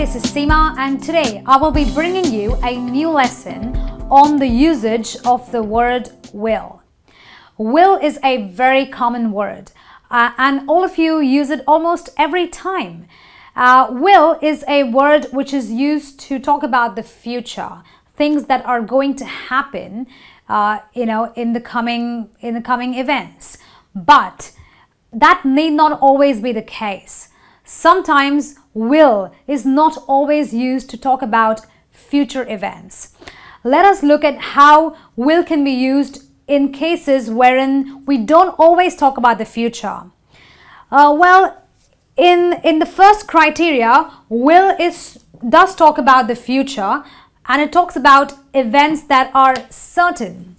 this is Ceema, and today I will be bringing you a new lesson on the usage of the word will. Will is a very common word and all of you use it almost every time. Will is a word which is used to talk about the future, things that are going to happen in the coming events. But that need not always be the case. Sometimes will is not always used to talk about future events. Let us look at how will can be used in cases wherein we don't always talk about the future. In the first criteria, will does talk about the future, and it talks about events that are certain.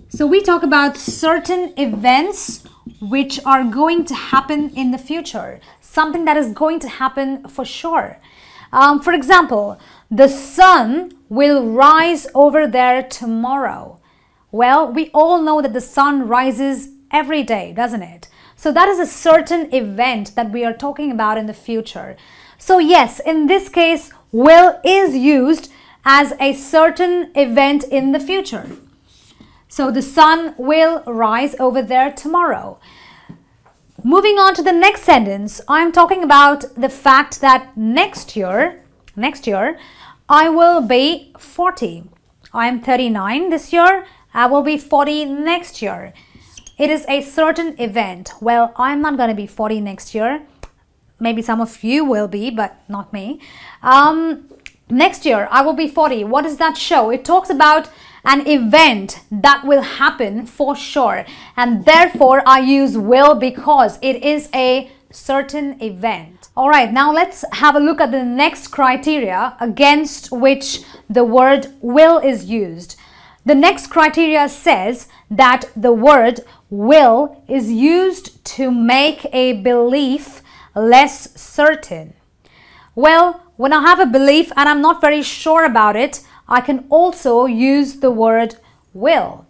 So we talk about certain events which are going to happen in the future, something that is going to happen for sure. For example, the sun will rise over there tomorrow. Well, we all know that the sun rises every day, doesn't it? So that is a certain event that we are talking about in the future. So yes, in this case, will is used as a certain event in the future. So the sun will rise over there tomorrow. Moving on to the next sentence, I'm talking about the fact that next year, I will be 40. I'm 39 this year. I will be 40 next year. It is a certain event. Well, I'm not going to be 40 next year. Maybe some of you will be, but not me. Next year, I will be 40. What does that show? It talks about an event that will happen for sure. And therefore, I use will because it is a certain event. All right, now let's have a look at the next criteria against which the word will is used. The next criteria says that the word will is used to make a belief less certain. Well, when I have a belief and I'm not very sure about it, I can also use the word will.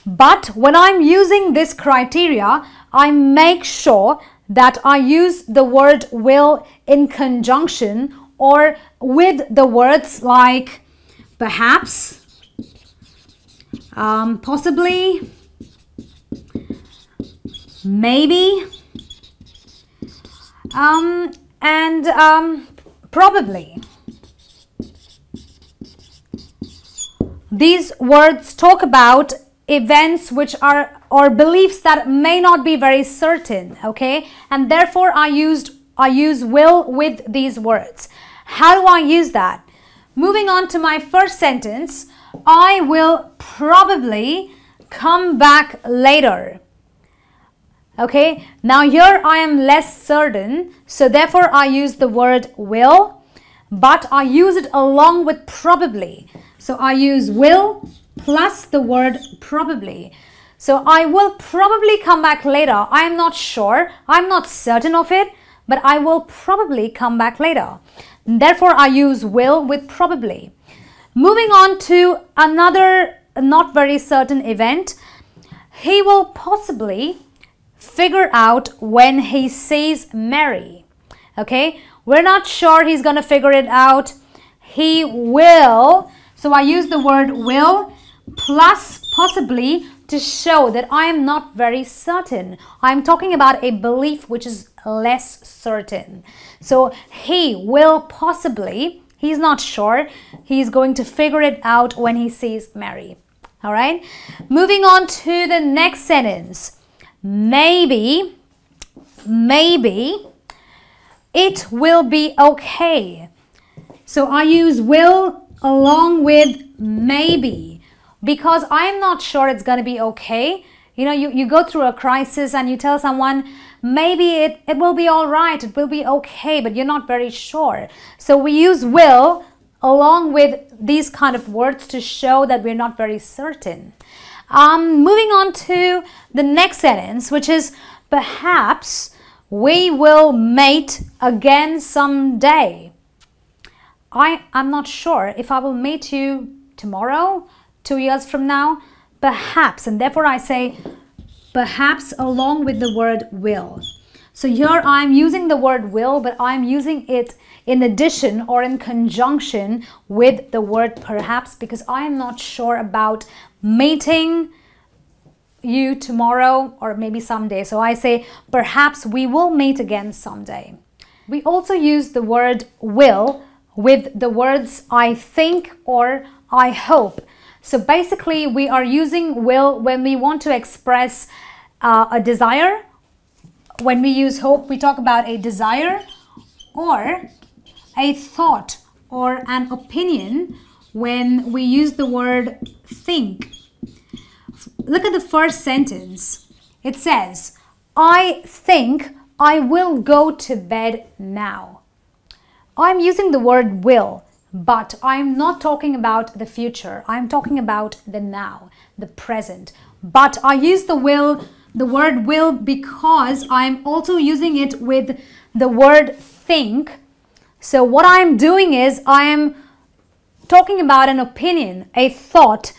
But when I'm using this criteria, I make sure that I use the word will in conjunction or with the words like perhaps, possibly, maybe, and probably. These words talk about events which are or beliefs that may not be very certain, okay? And therefore I use will with these words. How do I use that? Moving on to my first sentence, I will probably come back later. Okay, now here I am less certain, so therefore I use the word will, but I use it along with probably. So I use will plus the word probably. So I will probably come back later. I'm not sure, I'm not certain of it, but I will probably come back later. Therefore I use will with probably. Moving on to another not very certain event, he will possibly figure out when he sees Mary. Okay, we're not sure he's gonna figure it out. He will. So I use the word will plus possibly to show that I am not very certain. I'm talking about a belief which is less certain. So he will possibly, he's not sure, he's going to figure it out when he sees Mary. All right, moving on to the next sentence. Maybe it will be okay. So I use will along with maybe because I'm not sure it's going to be okay. You know, you go through a crisis and you tell someone maybe it will be all right, it will be okay, but you're not very sure. So we use will along with these kind of words to show that we're not very certain. Moving on to the next sentence, which is perhaps we will meet again someday. I'm not sure if I will meet you tomorrow, 2 years from now, perhaps, and therefore I say perhaps along with the word will. So here I'm using the word will, but I'm using it in addition or in conjunction with the word perhaps, because I'm not sure about meeting you tomorrow or maybe someday. So I say, perhaps we will meet again someday. We also use the word will with the words I think or I hope. So basically we are using will when we want to express a desire. When we use hope, we talk about a desire or a thought or an opinion when we use the word think. Look at the first sentence. It says, I think I will go to bed now. I'm using the word will, but I'm not talking about the future. I'm talking about the now, the present. But I use the word will because I'm also using it with the word think. So what I'm doing is I am talking about an opinion, a thought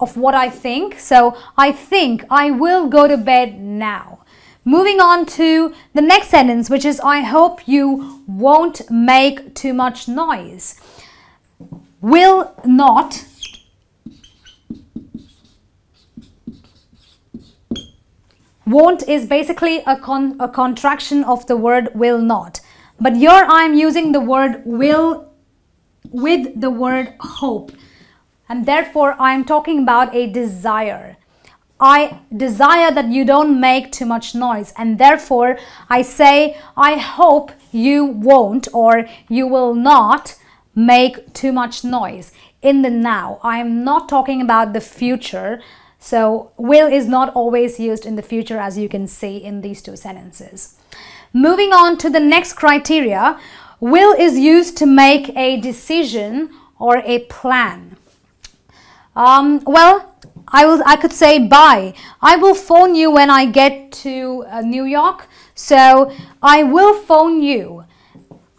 of what I think. So I think I will go to bed now. Moving on to the next sentence, which is I hope you won't make too much noise. Will not won't is basically a contraction of the word will not. But here I'm using the word will with the word hope. And therefore I'm talking about a desire. I desire that you don't make too much noise. And therefore I say, I hope you won't or you will not make too much noise in the now. I am not talking about the future. So will is not always used in the future, as you can see in these two sentences. Moving on to the next criteria, will is used to make a decision or a plan. Well, I could say bye. I will phone you when I get to New York. So I will phone you.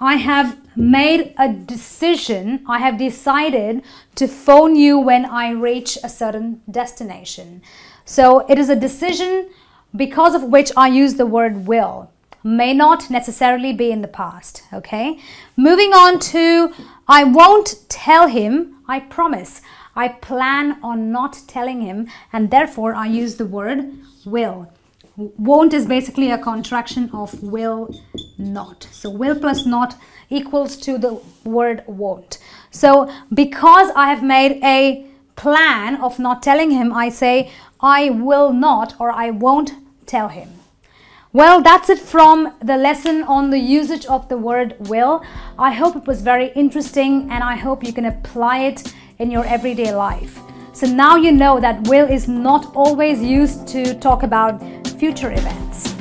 I have made a decision. I have decided to phone you when I reach a certain destination. So it is a decision because of which I use the word will. May not necessarily be in the past. Okay. Moving on to I won't tell him. I promise. I plan on not telling him, and therefore I use the word will. Won't is basically a contraction of will not. So will plus not equals to the word won't. So because I have made a plan of not telling him, I say I will not or I won't tell him. Well, that's it from the lesson on the usage of the word will. I hope it was very interesting and I hope you can apply it in your everyday life. So now you know that will is not always used to talk about future events.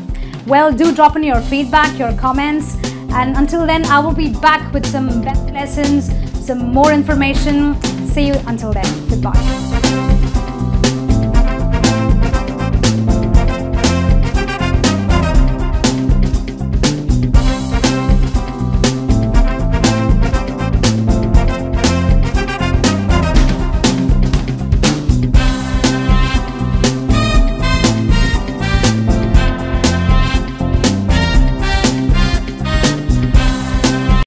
Well, do drop in your feedback, your comments, and until then I will be back with some better lessons, some more information. See you until then. Goodbye.